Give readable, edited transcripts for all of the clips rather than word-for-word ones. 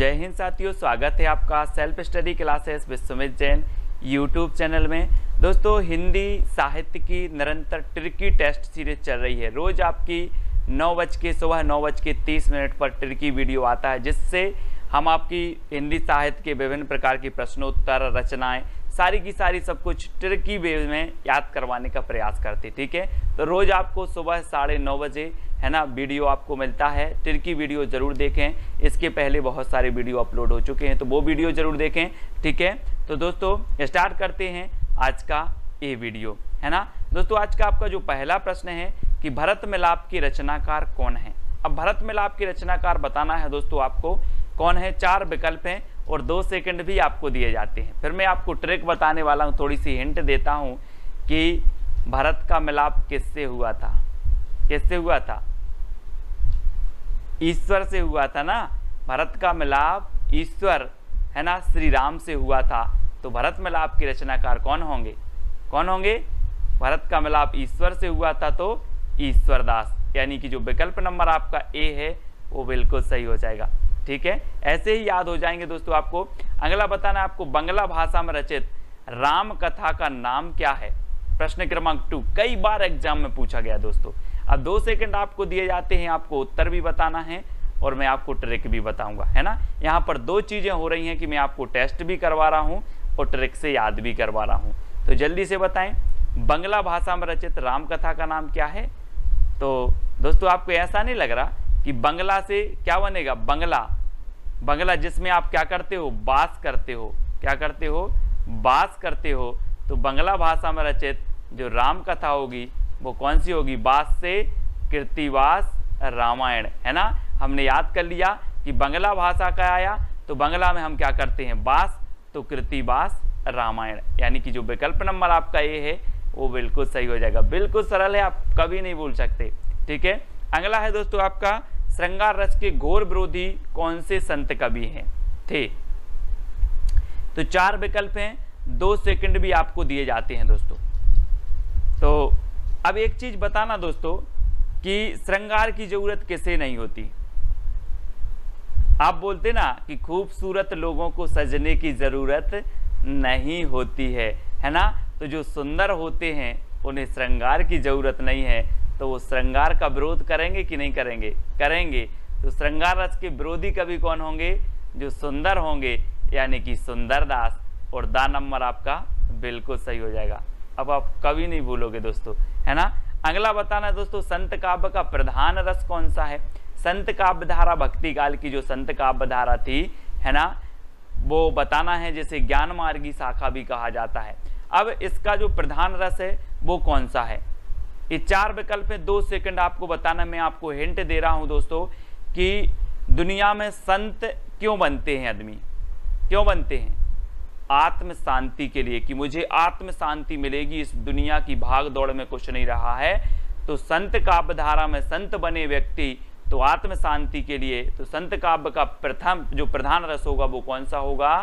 जय हिंद साथियों, स्वागत है आपका self study classes with Sumit Jain YouTube channel में। दोस्तों, हिंदी साहित्य की निरंतर ट्रिकी टेस्ट सीरीज चल रही है। रोज आपकी सुबह 9:30 पर ट्रिकी वीडियो आता है, जिससे हम आपकी हिंदी साहित्य के विभिन्न प्रकार की प्रश्नोत्तर, रचनाएं, सारी की सारी सब कुछ ट्रिकी वे में याद करवाने का प्रयास करते। ठीक है, तो रोज आपको सुबह 9:30 बजे है ना वीडियो आपको मिलता है। ट्रिकी वीडियो जरूर देखें, इसके पहले बहुत सारे वीडियो अपलोड हो चुके हैं, तो वो वीडियो जरूर देखें। ठीक है, तो दोस्तों स्टार्ट करते हैं आज का ये वीडियो, है ना। दोस्तों, आज का आपका जो पहला प्रश्न है कि भरत मिलाप की रचनाकार कौन है। अब भरत मिलाप की रचनाकार बताना है दोस्तों आपको कौन है। 4 विकल्प हैं और 2 सेकंड भी आपको दिए जाते हैं। फिर मैं आपको ट्रिक बताने वाला हूँ, थोड़ी सी हिंट देता हूँ कि भरत का मिलाप किससे हुआ था। किससे हुआ था? ईश्वर से हुआ था ना। भरत का मिलाप ईश्वर, है ना, श्री राम से हुआ था। तो भरत मिलाप के रचनाकार कौन होंगे? कौन होंगे? भरत का मिलाप ईश्वर से हुआ था, तो ईश्वरदास, यानी कि जो विकल्प नंबर आपका ए है वो बिल्कुल सही हो जाएगा। ठीक है, ऐसे ही याद हो जाएंगे दोस्तों आपको। अगला बताना है आपको, बांग्ला भाषा में रचित राम कथा का नाम क्या है। प्रश्न क्रमांक 2 कई बार एग्जाम में पूछा गया दोस्तों। अब 2 सेकंड आपको दिए जाते हैं, आपको उत्तर भी बताना है और मैं आपको ट्रिक भी बताऊंगा, है ना। यहाँ पर 2 चीजें हो रही हैं कि मैं आपको टेस्ट भी करवा रहा हूँ और ट्रिक से याद भी करवा रहा हूँ। तो जल्दी से बताएं, बांग्ला भाषा में रचित राम कथा का नाम क्या है। तो दोस्तों, आपको ऐसा नहीं लग रहा कि बांग्ला से क्या बनेगा? बांग्ला जिसमें आप क्या करते हो? बास करते हो। क्या करते हो? बास करते हो। तो बांग्ला भाषा में रचित जो राम कथा होगी वो कौन सी होगी? बास से कृतिवास रामायण, है ना। हमने याद कर लिया कि बांग्ला भाषा का आया तो बांग्ला में हम क्या करते हैं? बास, तो कृतिवास रामायण, यानी कि जो विकल्प नंबर आपका ये है वो बिल्कुल सही हो जाएगा। बिल्कुल सरल है, आप कभी नहीं भूल सकते। ठीक है, अगला है दोस्तों आपका, श्रृंगार रस के घोर विरोधी कौन से संत कवि हैं थे। तो 4 विकल्प हैं, 2 सेकंड भी आपको दिए जाते हैं दोस्तों। तो अब एक चीज बताना दोस्तों कि श्रृंगार की जरूरत किसे नहीं होती। आप बोलते ना कि खूबसूरत लोगों को सजने की जरूरत नहीं होती है ना। तो जो सुंदर होते हैं उन्हें श्रृंगार की जरूरत नहीं है, तो वो श्रृंगार का विरोध करेंगे कि नहीं करेंगे? करेंगे। तो श्रृंगार रस के विरोधी कवि कौन होंगे? जो सुंदर होंगे, यानी कि सुंदरदास। और दा नंबर आपका बिल्कुल सही हो जाएगा। अब आप कभी नहीं भूलोगे दोस्तों, है ना। अगला बताना है दोस्तों, संत काव्य का प्रधान रस कौन सा है। संत काव्य धारा भक्ति काल की जो संत काव्य धारा थी, है ना, वो बताना है, जिसे ज्ञान मार्गी शाखा भी कहा जाता है। अब इसका जो प्रधान रस है वो कौन सा है। ये 4 विकल्प में 2 सेकंड आपको बताना। मैं आपको हिंट दे रहा हूं दोस्तों कि दुनिया में संत क्यों बनते हैं आदमी? क्यों बनते हैं? आत्म शांति के लिए, कि मुझे आत्म शांति मिलेगी, इस दुनिया की भाग दौड़ में कुछ नहीं रहा है। तो संत काव्य धारा में संत बने व्यक्ति तो आत्म शांति के लिए। तो संत काव्य का प्रथम जो प्रधान रस होगा वो कौन सा होगा?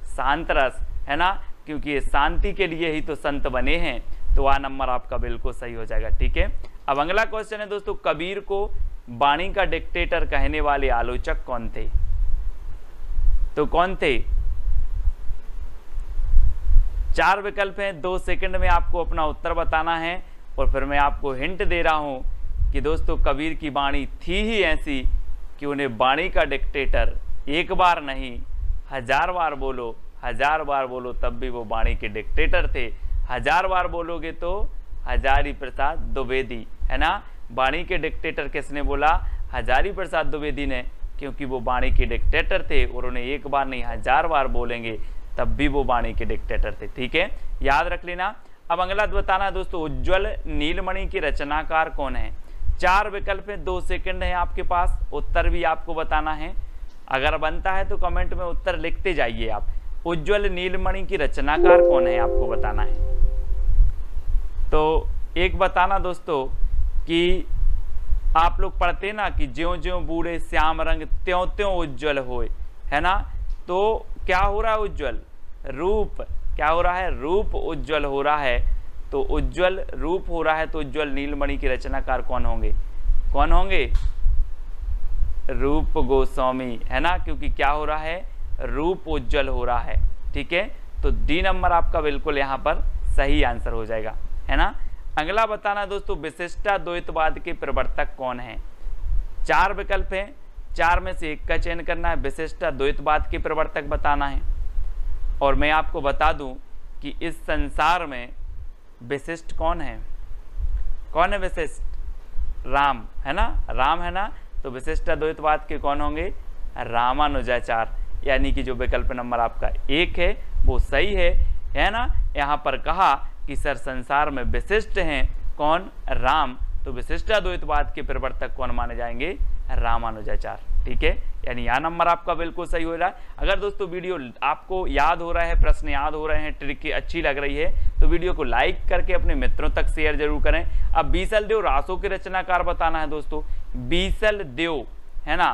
शांत रस, है ना, क्योंकि ये शांति के लिए ही तो संत बने हैं। तो आ नंबर आपका बिल्कुल सही हो जाएगा। ठीक है, अब अगला क्वेश्चन है दोस्तों, कबीर को वाणी का डिक्टेटर कहने वाले आलोचक कौन थे। तो कौन थे? 4 विकल्प हैं, 2 सेकंड में आपको अपना उत्तर बताना है। और फिर मैं आपको हिंट दे रहा हूं कि दोस्तों कबीर की वाणी थी ही ऐसी कि उन्हें वाणी का डिक्टेटर एक बार नहीं 1000 बार बोलो, 1000 बार बोलो तब भी वो वाणी के डिक्टेटर थे। 1000 बार बोलोगे तो हजारी प्रसाद द्विवेदी, है ना। वाणी के डिक्टेटर किसने बोला? हजारी प्रसाद द्विवेदी ने, क्योंकि वो वाणी के डिक्टेटर थे और उन्हें एक बार नहीं 1000 बार बोलेंगे तब भी वो वाणी के डिक्टेटर थे। ठीक है, याद रख लेना। अब अगला बताना दोस्तों, उज्ज्वल नीलमणि के रचनाकार कौन है। 4 विकल्प है, 2 सेकंड है आपके पास, उत्तर भी आपको बताना है। अगर बनता है तो कमेंट में उत्तर लिखते जाइए आप। उज्ज्वल नीलमणि की रचनाकार कौन है आपको बताना है। तो एक बताना दोस्तों कि आप लोग पढ़ते ना कि ज्यों ज्यों बूढ़े श्याम रंग त्यों त्यों उज्ज्वल होए, है ना। तो क्या हो रहा है? उज्ज्वल रूप, क्या हो रहा है? रूप उज्ज्वल हो रहा है। तो उज्ज्वल रूप हो रहा है, तो उज्ज्वल नीलमणि के रचनाकार कौन होंगे? कौन होंगे? रूप गोस्वामी, है ना, क्योंकि क्या हो रहा है, रूप उज्जवल हो रहा है। ठीक है, तो डी नंबर आपका बिल्कुल यहाँ पर सही आंसर हो जाएगा, है ना। अगला बताना दोस्तों, विशिष्टाद्वैतवाद के प्रवर्तक कौन है। 4 विकल्प हैं, 4 में से एक का चयन करना है, विशिष्टाद्वैतवाद के प्रवर्तक बताना है। और मैं आपको बता दूं कि इस संसार में विशिष्ट कौन है, कौन है विशिष्ट, राम, है ना, राम, है ना। तो विशिष्टाद्वैतवाद के कौन होंगे, रामानुजाचार्य, यानी कि जो विकल्प नंबर आपका 1 है वो सही है ना। यहाँ पर कहा कि सर संसार में विशिष्ट हैं कौन, राम, तो विशिष्टाद्वैतवाद के प्रवर्तक कौन माने जाएंगे, रामानुजाचार्य। ठीक है, यानी यह नंबर आपका बिल्कुल सही हो रहा है। अगर दोस्तों वीडियो आपको याद हो रहा है, प्रश्न याद हो रहे हैं, ट्रिक अच्छी लग रही है, तो वीडियो को लाइक करके अपने मित्रों तक शेयर जरूर करें। अब बीसल देव रासों के रचनाकार बताना है दोस्तों, बीसल देव, है ना,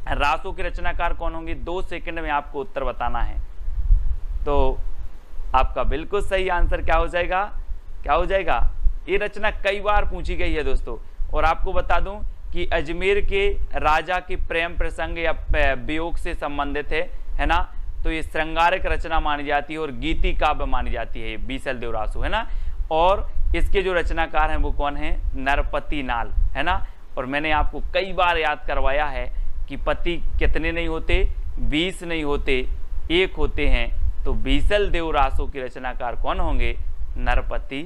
रासों के रचनाकार कौन होंगे, 2 सेकंड में आपको उत्तर बताना है। तो आपका बिल्कुल सही आंसर क्या हो जाएगा, क्या हो जाएगा, ये रचना कई बार पूछी गई है दोस्तों। और आपको बता दूं कि अजमेर के राजा के प्रेम प्रसंग या वियोग से संबंधित है ना। तो ये श्रृंगारिक रचना मानी जाती है और गीति काव्य मानी जाती है, बीसल देव रासो, है ना। और इसके जो रचनाकार हैं वो कौन है, नरपति नाल, है ना। और मैंने आपको कई बार याद करवाया है कि पति कितने नहीं होते, 20 नहीं होते, 1 होते हैं। तो बीसल देव रासो के रचनाकार कौन होंगे, नरपति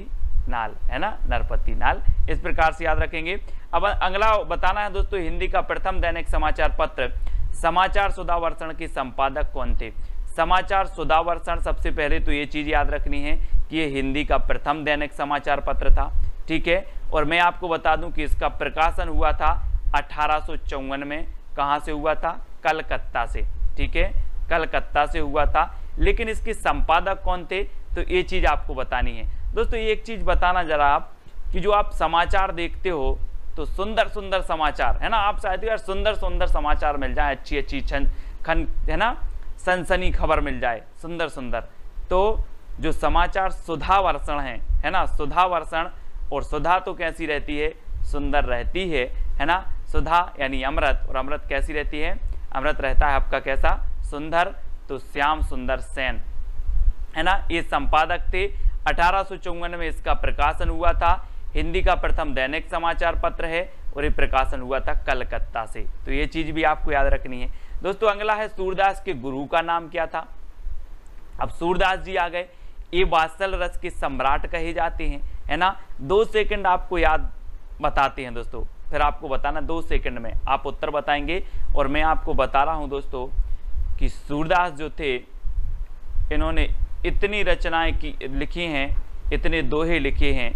नाल, है ना, नरपति नाल। इस प्रकार से याद रखेंगे। अब अगला बताना है दोस्तों, हिंदी का प्रथम दैनिक समाचार पत्र समाचार सुधावर्षण के संपादक कौन थे। समाचार सुधावर्षण, सबसे पहले तो ये चीज याद रखनी है कि ये हिंदी का प्रथम दैनिक समाचार पत्र था। ठीक है, और मैं आपको बता दूं कि इसका प्रकाशन हुआ था 1854 में। कहाँ से हुआ था, कलकत्ता से। ठीक है, कलकत्ता से हुआ था। लेकिन इसके संपादक कौन थे, तो ये चीज आपको बतानी है दोस्तों। एक चीज बताना जरा आप, कि जो आप समाचार देखते हो तो सुंदर सुंदर समाचार, है ना, आप चाहते हो यार सुंदर सुंदर समाचार मिल जाए, अच्छी अच्छी खन, है ना, सनसनी खबर मिल जाए, सुंदर सुंदर। तो जो समाचार सुधावर्षण है ना, सुधावर्षण, और सुधा तो कैसी रहती है, सुंदर रहती है ना। सुधा यानी अमृत, और अमृत कैसी रहती है, अमृत रहता है आपका कैसा, सुंदर। तो श्याम सुंदर सेन, है ना, ये संपादक थे। 1854 में इसका प्रकाशन हुआ था। हिंदी का प्रथम दैनिक समाचार पत्र है और ये प्रकाशन हुआ था कलकत्ता से। तो ये चीज भी आपको याद रखनी है दोस्तों। अगला है, सूरदास के गुरु का नाम क्या था। अब सूरदास जी आ गए, ये वात्सल रस के सम्राट कहे जाते हैं, है ना। 2 सेकंड आपको याद बताते हैं दोस्तों, फिर आपको बताना 2 सेकंड में आप उत्तर बताएंगे। और मैं आपको बता रहा हूं दोस्तों कि सूरदास जो थे, इन्होंने इतनी रचनाएं लिखी हैं, इतने दोहे लिखे हैं,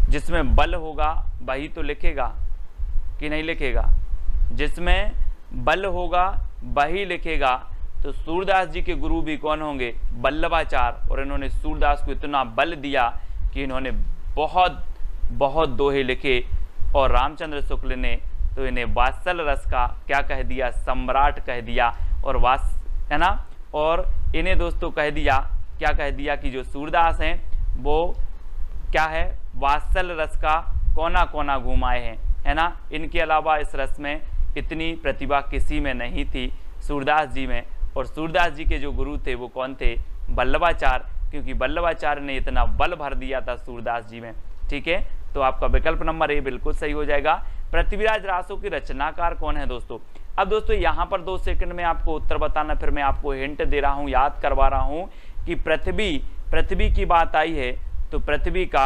जिसमें बल होगा वही तो लिखेगा कि नहीं लिखेगा, जिसमें बल होगा वही लिखेगा। तो सूरदास जी के गुरु भी कौन होंगे, वल्लभाचार्य। और इन्होंने सूरदास को इतना बल दिया कि इन्होंने बहुत बहुत दोहे लिखे। और रामचंद्र शुक्ल ने तो इन्हें वात्सल रस का क्या कह दिया, सम्राट कह दिया। और है ना, और इन्हें दोस्तों कह दिया, क्या कह दिया कि जो सूरदास हैं वो क्या है, वात्सल रस का कोना कोना घुमाए हैं, है ना। इनके अलावा इस रस में इतनी प्रतिभा किसी में नहीं थी, सूरदास जी में। और सूरदास जी के जो गुरु थे वो कौन थे, वल्लभाचार्य, क्योंकि वल्लभाचार्य ने इतना बल भर दिया था सूरदास जी में। ठीक है, तो आपका विकल्प नंबर ए बिल्कुल सही हो जाएगा। पृथ्वीराज रासो के रचनाकार कौन है दोस्तों। अब दोस्तों यहाँ पर 2 सेकंड में आपको उत्तर बताना, फिर मैं आपको हिंट दे रहा हूँ, याद करवा रहा हूँ कि पृथ्वी की बात आई है तो पृथ्वी का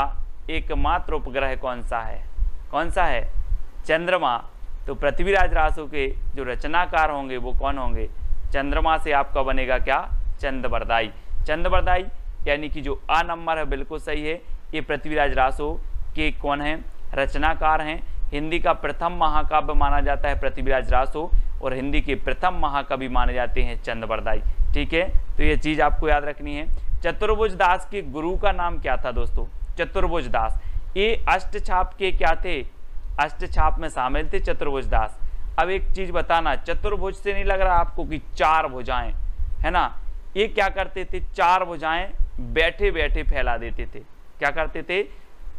एकमात्र उपग्रह कौन सा है, कौन सा है, चंद्रमा। तो पृथ्वीराज रासो के जो रचनाकार होंगे वो कौन होंगे, चंद्रमा से आपका बनेगा क्या, चंद्रवरदाई। चंद्रवरदाई यानी कि जो आ नंबर है बिल्कुल सही है। ये पृथ्वीराज रासो के कौन है, रचनाकार हैं। हिंदी का प्रथम महाकाव्य माना जाता है पृथ्वीराज रासो, और हिंदी के प्रथम महाकवि माने जाते हैं चंद्रवरदाई। ठीक है, तो ये चीज आपको याद रखनी है। चतुर्भुज दास के गुरु का नाम क्या था दोस्तों, चतुर्भुज दास। ये अष्टछाप के क्या थे, अष्टछाप में शामिल थे चतुर्भुज दास। अब एक चीज बताना, चतुर्भुज से नहीं लग रहा आपको कि 4 भुजाएं, है ना। ये क्या करते थे, 4 भुजाएं बैठे बैठे फैला देते थे। क्या करते थे,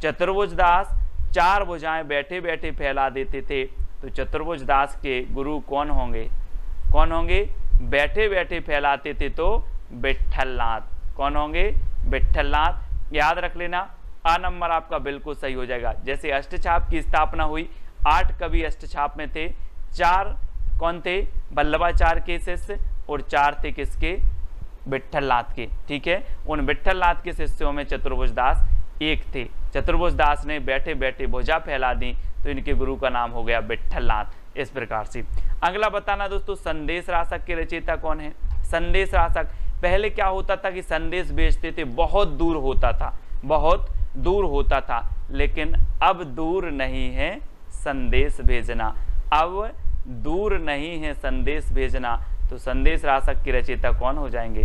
चतुर्भुज दास 4 भुजाएं बैठे बैठे फैला देते थे। तो चतुर्भुज दास के गुरु कौन होंगे? कौन होंगे? बैठे बैठे फैलाते थे तो विट्ठलनाथ। कौन होंगे? विट्ठलनाथ। याद रख लेना, आ नंबर आपका बिल्कुल सही हो जाएगा। जैसे अष्टछाप की स्थापना हुई, 8 कवि अष्टछाप में थे, 4 कौन थे? वल्लभाचार्य के शिष्य, और 4 थे किसके? विट्ठलनाथ के। ठीक है, उन विट्ठलनाथ के शिष्यों में चतुर्भुज दास एक थे। चतुर्भुज दास ने बैठे बैठे भुजा फैला दी, तो इनके गुरु का नाम हो गया विट्ठलनाथ। इस प्रकार से अगला बताना दोस्तों, संदेश रासक के रचयिता कौन है? संदेश रासक, पहले क्या होता था कि संदेश भेजते थे, बहुत दूर होता था, बहुत दूर होता था, लेकिन अब दूर नहीं है संदेश भेजना, अब दूर नहीं है संदेश भेजना। तो संदेश रासक की रचयिता कौन हो जाएंगे?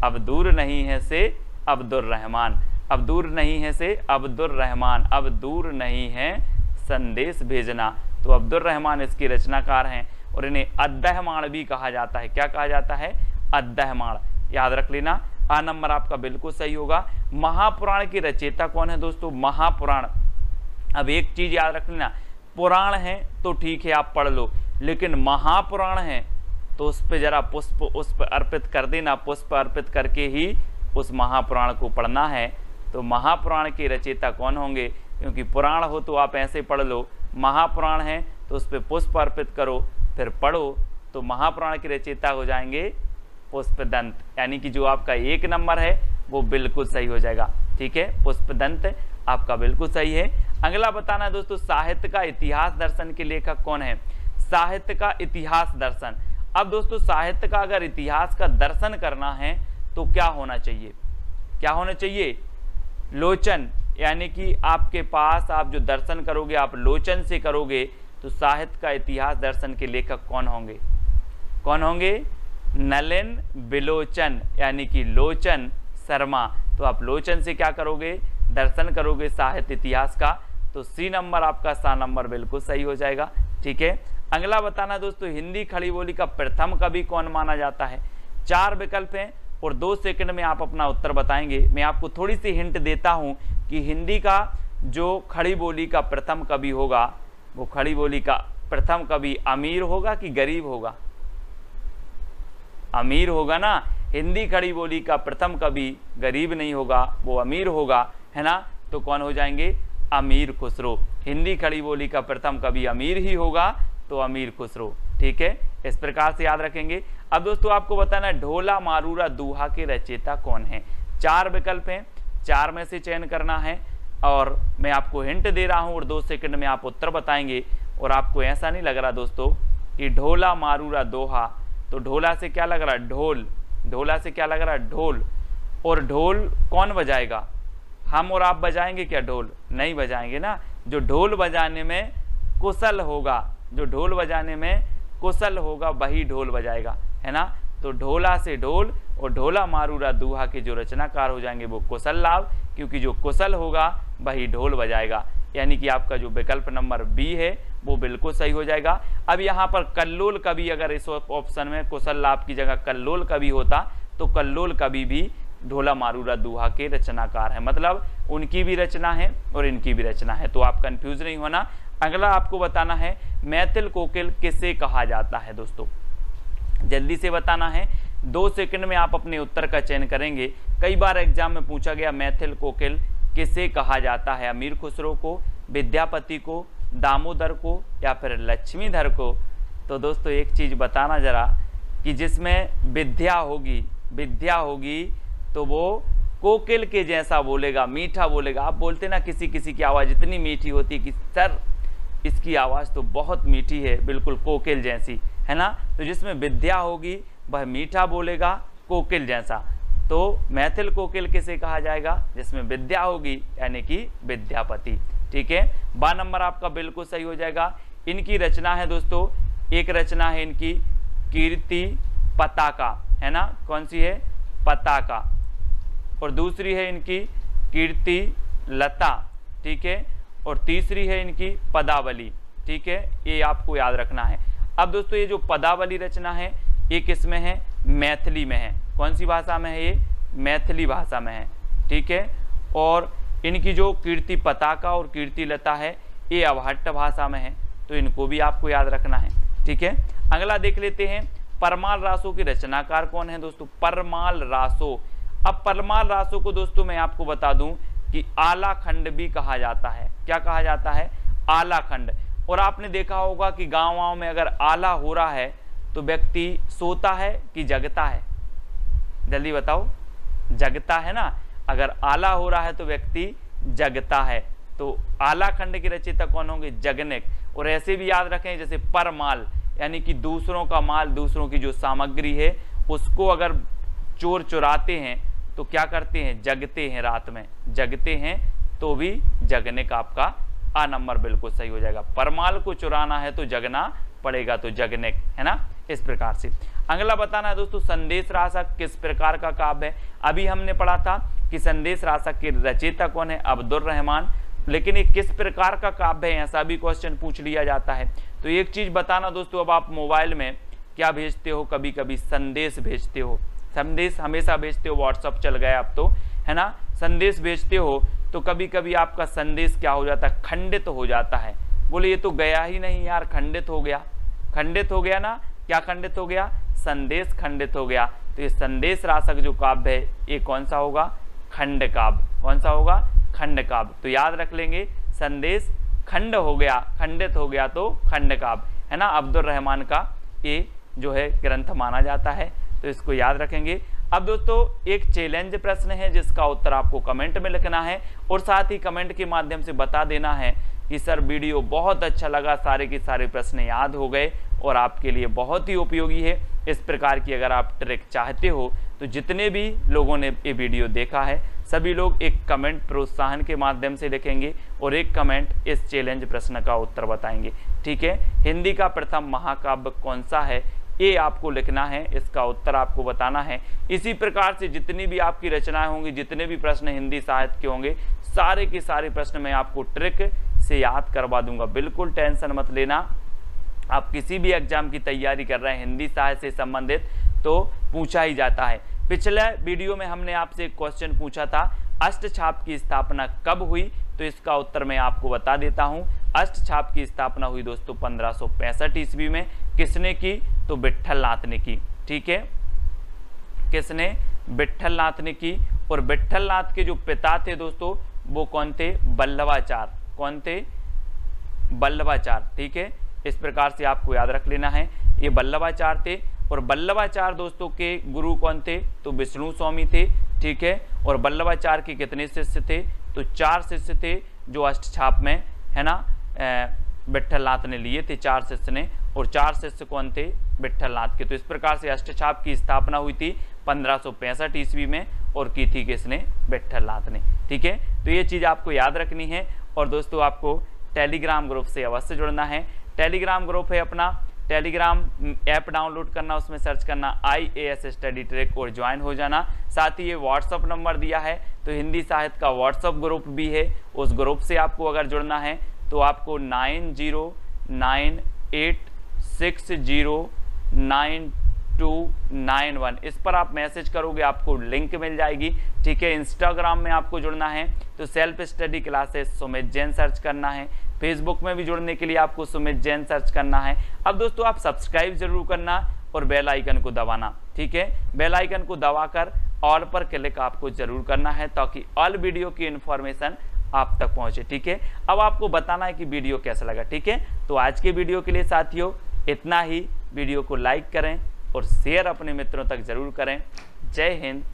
अब दूर नहीं है से अब्दुर रहमान, अब दूर नहीं है से अब्दुर रहमान, अब दूर नहीं है संदेश भेजना। तो अब्दुर रहमान इसके रचनाकार हैं, और इन्हें अद्दहमाण भी कहा जाता है। क्या कहा जाता है? अद्दहमाण। याद रख लेना, आ नंबर आपका बिल्कुल सही होगा। महापुराण की रचयिता कौन है दोस्तों? महापुराण। अब एक चीज याद रख लेना, पुराण है तो ठीक है आप पढ़ लो, लेकिन महापुराण है तो उस पर जरा पुष्प उस पर अर्पित कर देना, पुष्प अर्पित करके ही उस महापुराण को पढ़ना है। तो महापुराण के रचयिता कौन होंगे? क्योंकि पुराण हो तो आप ऐसे पढ़ लो, महापुराण है तो उस पर पुष्प अर्पित करो फिर पढ़ो, तो महापुराण के रचयिता हो जाएंगे पुष्पदंत। यानी कि जो आपका 1 नंबर है वो बिल्कुल सही हो जाएगा। ठीक है, पुष्पदंत आपका बिल्कुल सही है। अगला बताना है दोस्तों, साहित्य का इतिहास दर्शन के लेखक कौन है? साहित्य का इतिहास दर्शन। अब दोस्तों साहित्य का अगर इतिहास का दर्शन करना है तो क्या होना चाहिए? क्या होना चाहिए? लोचन। यानी कि आपके पास आप जो दर्शन करोगे आप लोचन से करोगे, तो साहित्य का इतिहास दर्शन के लेखक कौन होंगे? कौन होंगे? नलिन बिलोचन, यानी कि लोचन शर्मा। तो आप लोचन से क्या करोगे? दर्शन करोगे साहित्य इतिहास का। तो सी नंबर आपका सा नंबर बिल्कुल सही हो जाएगा। ठीक है, अगला बताना दोस्तों, हिंदी खड़ी बोली का प्रथम कवि कौन माना जाता है? 4 विकल्प हैं और 2 सेकंड में आप अपना उत्तर बताएंगे। मैं आपको थोड़ी सी हिंट देता हूं कि हिंदी का जो खड़ी बोली का प्रथम कवि होगा, वो खड़ी बोली का प्रथम कवि अमीर होगा कि गरीब होगा? अमीर होगा ना। हिंदी खड़ी बोली का प्रथम कवि गरीब नहीं होगा, वो अमीर होगा, है ना। तो कौन हो जाएंगे? अमीर खुसरो। हिंदी खड़ी बोली का प्रथम कवि अमीर ही होगा, तो अमीर खुसरो। ठीक है, इस प्रकार से याद रखेंगे। अब दोस्तों आपको बताना है ढोला मारूरा दोहा के रचयिता कौन है? 4 विकल्प हैं, 4 में से चयन करना है, और मैं आपको हिंट दे रहा हूं और 2 सेकंड में आप उत्तर बताएंगे। और आपको ऐसा नहीं लग रहा दोस्तों कि ढोला मारूरा दोहा, तो ढोला से क्या लग रहा है? ढोल। ढोला से क्या लग रहा है? ढोल। और ढोल कौन बजाएगा? हम और आप बजाएंगे क्या ढोल? नहीं बजाएंगे ना। जो ढोल बजाने में कुशल होगा, जो ढोल बजाने में कुशल होगा वही ढोल बजाएगा, है ना। तो ढोला से ढोल, और ढोला मारूरा दोहा के जो रचनाकार हो जाएंगे वो कुशल लाभ, क्योंकि जो कुशल होगा वही ढोल बजाएगा। यानी कि आपका जो विकल्प नंबर बी है वो बिल्कुल सही हो जाएगा। अब यहाँ पर कल्लोल कवि, अगर इस ऑप्शन में कुशल लाभ की जगह कल्लोल कवि होता तो कल्लोल कवि भी ढोला मारूरा दोहा के रचनाकार है, मतलब उनकी भी रचना है और इनकी भी रचना है। तो आप कंफ्यूज नहीं होना। अगला आपको बताना है मैथिल कोकिल किसे कहा जाता है? दोस्तों जल्दी से बताना है, 2 सेकंड में आप अपने उत्तर का चयन करेंगे। कई बार एग्जाम में पूछा गया मैथिल कोकिल किसे कहा जाता है? अमीर खुसरो को, विद्यापति को, दामोदर को, या फिर लक्ष्मीधर को? तो दोस्तों एक चीज बताना जरा कि जिसमें विद्या होगी तो वो कोकिल के जैसा बोलेगा, मीठा बोलेगा। आप बोलते ना किसी किसी की आवाज़ इतनी मीठी होती है कि सर इसकी आवाज़ तो बहुत मीठी है, बिल्कुल कोकिल जैसी, है ना। तो जिसमें विद्या होगी वह मीठा बोलेगा कोकिल जैसा। तो मैथिल कोकिल किसे कहा जाएगा? जिसमें विद्या होगी, यानी कि विद्यापति। ठीक है, 12 नंबर आपका बिल्कुल सही हो जाएगा। इनकी रचना है दोस्तों, एक रचना है इनकी कीर्ति पताका, है ना। कौन सी है? पताका। और दूसरी है इनकी कीर्ति लता, ठीक है। और तीसरी है इनकी पदावली, ठीक है। ये आपको याद रखना है। अब दोस्तों ये जो पदावली रचना है ये किस में है? मैथिली में है। कौन सी भाषा में है? ये मैथिली भाषा में है, ठीक है। और इनकी जो कीर्ति पताका और कीर्ति लता है ये अवहट्ट भाषा में है, तो इनको भी आपको याद रखना है। ठीक है, अगला देख लेते हैं, परमाल रासों के रचनाकार कौन है दोस्तों? परमाल रासो। अब परमाल रासो को दोस्तों मैं आपको बता दूं कि आला खंड भी कहा जाता है। क्या कहा जाता है? आला खंड। और आपने देखा होगा कि गाँव में अगर आला हो रहा है तो व्यक्ति सोता है कि जगता है? जल्दी बताओ, जगता है ना। अगर आला हो रहा है तो व्यक्ति जगता है। तो आला खंड के रचयिता कौन होंगे? जगनेक। और ऐसे भी याद रखें जैसे परमाल, यानी कि दूसरों का माल, दूसरों की जो सामग्री है उसको अगर चोर चुराते हैं तो क्या करते हैं? जगते हैं, रात में जगते हैं, तो भी जगने का आपका आ नंबर बिल्कुल सही हो जाएगा। परमाल को चुराना है तो जगना पड़ेगा, तो जगने, है ना। इस प्रकार से अगला बताना है दोस्तों, संदेश रासक किस प्रकार का काव्य है? अभी हमने पढ़ा था कि संदेश रासक के रचयिता कौन है? अब्दुल रहमान। लेकिन ये किस प्रकार का काव्य है, ऐसा भी क्वेश्चन पूछ लिया जाता है। तो एक चीज बताना दोस्तों, अब आप मोबाइल में क्या भेजते हो? कभी कभी संदेश भेजते हो। संदेश हमेशा भेजते हो, व्हाट्सअप चल गया अब तो, है ना। संदेश भेजते हो तो कभी कभी आपका संदेश क्या हो जाता है? खंडित हो जाता है। बोले ये तो गया ही नहीं यार, खंडित हो गया। खंडित हो गया ना। क्या खंडित हो गया? संदेश खंडित हो गया। तो ये संदेश रासक जो काव्य है ये कौन सा होगा? खंड काव्य। कौन सा होगा? खंड काव्य। तो याद रख लेंगे, संदेश खंड हो गया, खंडित हो गया तो खंड काव्य, है ना। अब्दुल रहमान का ये जो है ग्रंथ माना जाता है, तो इसको याद रखेंगे। अब दोस्तों एक चैलेंज प्रश्न है जिसका उत्तर आपको कमेंट में लिखना है और साथ ही कमेंट के माध्यम से बता देना है कि सर वीडियो बहुत अच्छा लगा, सारे के सारे प्रश्न याद हो गए और आपके लिए बहुत ही उपयोगी है। इस प्रकार की अगर आप ट्रिक चाहते हो तो जितने भी लोगों ने ये वीडियो देखा है सभी लोग एक कमेंट प्रोत्साहन के माध्यम से लिखेंगे और एक कमेंट इस चैलेंज प्रश्न का उत्तर बताएंगे। ठीक है, हिंदी का प्रथम महाकाव्य कौन सा है ये आपको लिखना है, इसका उत्तर आपको बताना है। इसी प्रकार से जितनी भी आपकी रचनाएं होंगी, जितने भी प्रश्न हिंदी साहित्य के होंगे, सारे के सारे प्रश्न मैं आपको ट्रिक से याद करवा दूंगा। बिल्कुल टेंशन मत लेना। आप किसी भी एग्जाम की तैयारी कर रहे हैं हिंदी साहित्य से संबंधित तो पूछा ही जाता है। पिछले वीडियो में हमने आपसे एक क्वेश्चन पूछा था, अष्टछाप की स्थापना कब हुई? तो इसका उत्तर मैं आपको बता देता हूं। अष्टछाप की स्थापना हुई दोस्तों 1565 ईस्वी में। किसने की? तो विट्ठलनाथ ने की। ठीक है, किसने? विट्ठलनाथ ने की। और विट्ठलनाथ के जो पिता थे दोस्तों वो कौन थे? बल्लभाचार्य। कौन थे? बल्लभाचार्य। ठीक है, इस प्रकार से आपको याद रख लेना है, ये बल्लभाचार्य थे। और बल्लभाचार्य दोस्तों के गुरु कौन थे? तो विष्णु स्वामी थे। ठीक है, और बल्लभाचार्य के कितने शिष्य थे? तो 4 शिष्य थे जो अष्टछाप में, है ना, विट्ठलनाथ ने लिए थे 4 शिष्य ने। और 4 शिष्य कौन थे? विट्ठलनाथ के। तो इस प्रकार से अष्टछाप की स्थापना हुई थी 1565 ईस्वी में और की थी किसने? विट्ठलनाथ ने। ठीक है, तो ये चीज़ आपको याद रखनी है। और दोस्तों आपको टेलीग्राम ग्रुप से अवश्य जुड़ना है। टेलीग्राम ग्रुप है अपना, टेलीग्राम ऐप डाउनलोड करना, उसमें सर्च करना IAS स्टडी ट्रैक और ज्वाइन हो जाना। साथ ही ये व्हाट्सअप नंबर दिया है तो हिंदी साहित्य का व्हाट्सअप ग्रुप भी है, उस ग्रुप से आपको अगर जुड़ना है तो आपको 9098609291 इस पर आप मैसेज करोगे, आपको लिंक मिल जाएगी। ठीक है, इंस्टाग्राम में आपको जुड़ना है तो self study classes Sumit Jain search करना है। फेसबुक में भी जुड़ने के लिए आपको सुमित जैन सर्च करना है। अब दोस्तों आप सब्सक्राइब जरूर करना और बेल आइकन को दबाना। ठीक है, बेल आइकन को दबाकर ऑल पर क्लिक आपको जरूर करना है ताकि ऑल वीडियो की इन्फॉर्मेशन आप तक पहुंचे। ठीक है, अब आपको बताना है कि वीडियो कैसा लगा। ठीक है, तो आज के वीडियो के लिए साथियों इतना ही। वीडियो को लाइक करें और शेयर अपने मित्रों तक जरूर करें। जय हिंद,